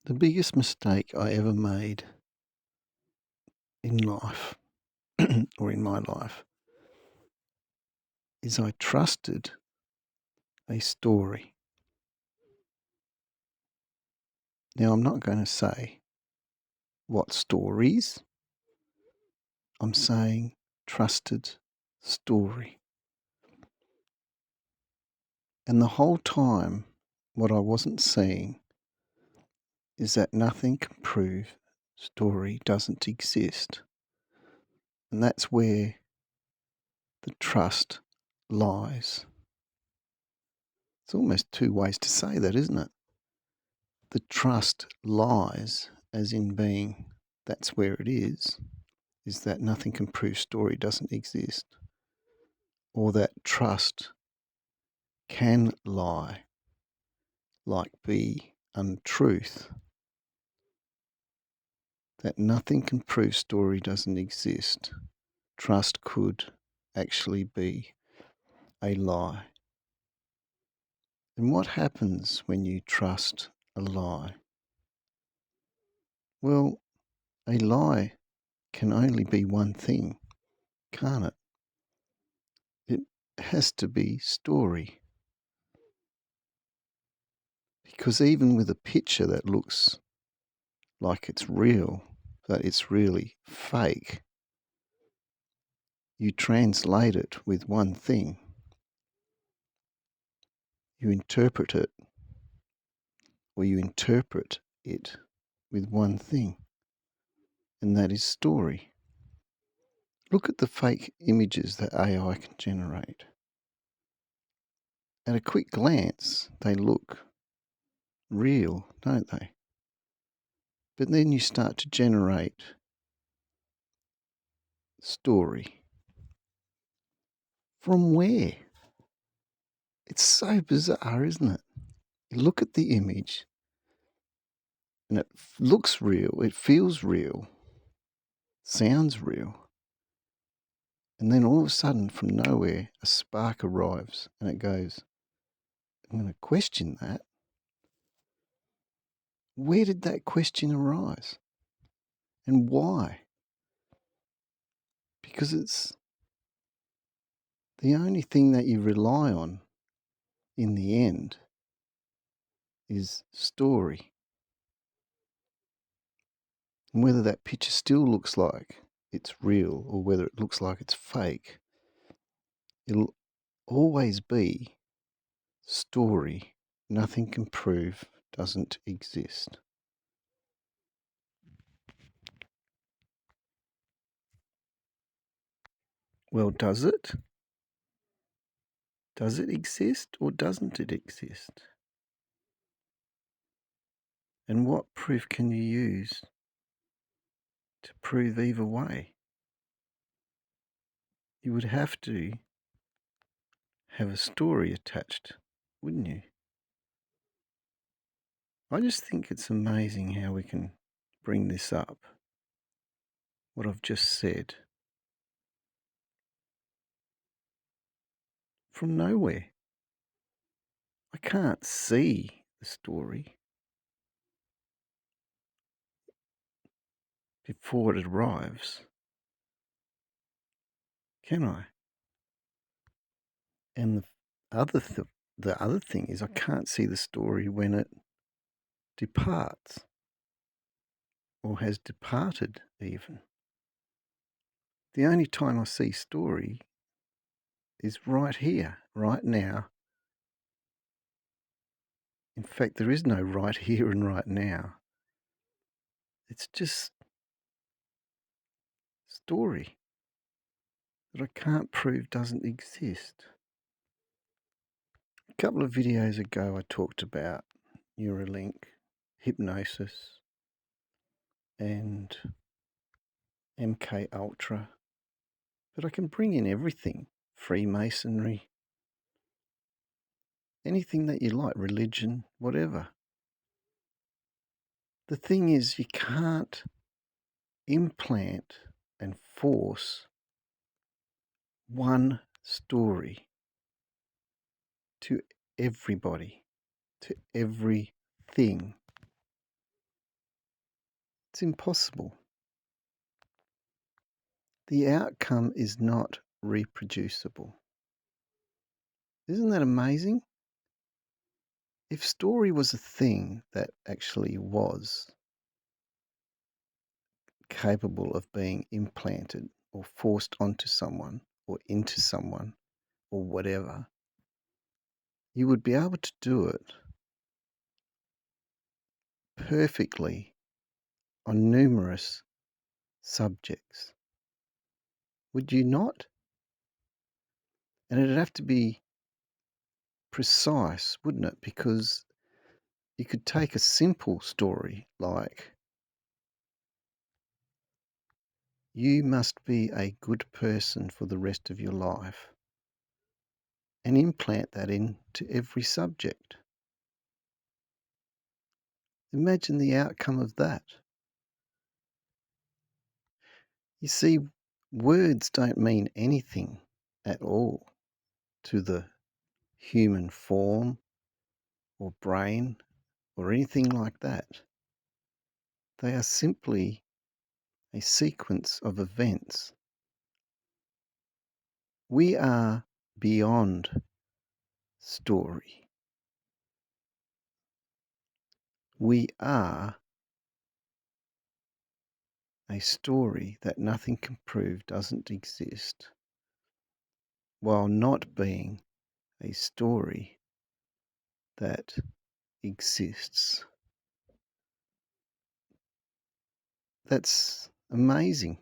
The biggest mistake I ever made in life or in my life is I trusted a story. Now, I'm not going to say what stories, I'm saying trusted story. And the whole time, what I wasn't seeing is that nothing can prove story doesn't exist. And that's where the trust lies. It's almost two ways to say that, isn't it? The trust lies, as in being that's where it is that nothing can prove story doesn't exist, or that trust can lie, like be untruth, that nothing can prove story doesn't exist. Trust could actually be a lie. And what happens when you trust a lie? Well, a lie can only be one thing, can't it? It has to be story. Because even with a picture that looks like it's real, but it's really fake, you translate it with one thing. You interpret it, or you interpret it with one thing, and that is story. Look at the fake images that AI can generate. At a quick glance, they look real, don't they? But then you start to generate story. From where? It's so bizarre, isn't it? You look at the image and it looks real, it feels real, sounds real. And then all of a sudden, from nowhere, a spark arrives and it goes, I'm going to question that. Where did that question arise? And why? Because it's the only thing that you rely on in the end is story. And whether that picture still looks like it's real or whether it looks like it's fake, it'll always be story. Nothing can prove doesn't exist. Well, does it? Does it exist or doesn't it exist? And what proof can you use to prove either way? You would have to have a story attached, wouldn't you? I just think it's amazing how we can bring this up, what I've just said, from nowhere. I can't see the story before it arrives, can I? And the other thing is I can't see the story when it departs or has departed even. The only time I see story is right here, right now. In fact, there is no right here and right now. It's just story that I can't prove doesn't exist. A couple of videos ago, I talked about Neuralink, hypnosis, and MK Ultra. But I can bring in everything, Freemasonry, anything that you like, religion, whatever. The thing is, you can't implant and force one story to everybody, to everything. It's impossible. The outcome is not reproducible. Isn't that amazing? If story was a thing that actually was capable of being implanted or forced onto someone or into someone or whatever, you would be able to do it perfectly on numerous subjects. Would you not? And it'd have to be precise, wouldn't it? Because you could take a simple story like, you must be a good person for the rest of your life, and implant that into every subject. Imagine the outcome of that. You see, words don't mean anything at all to the human form or brain or anything like that. They are simply a sequence of events. We are beyond story. We are a story that nothing can prove doesn't exist, while not being a story that exists. That's amazing.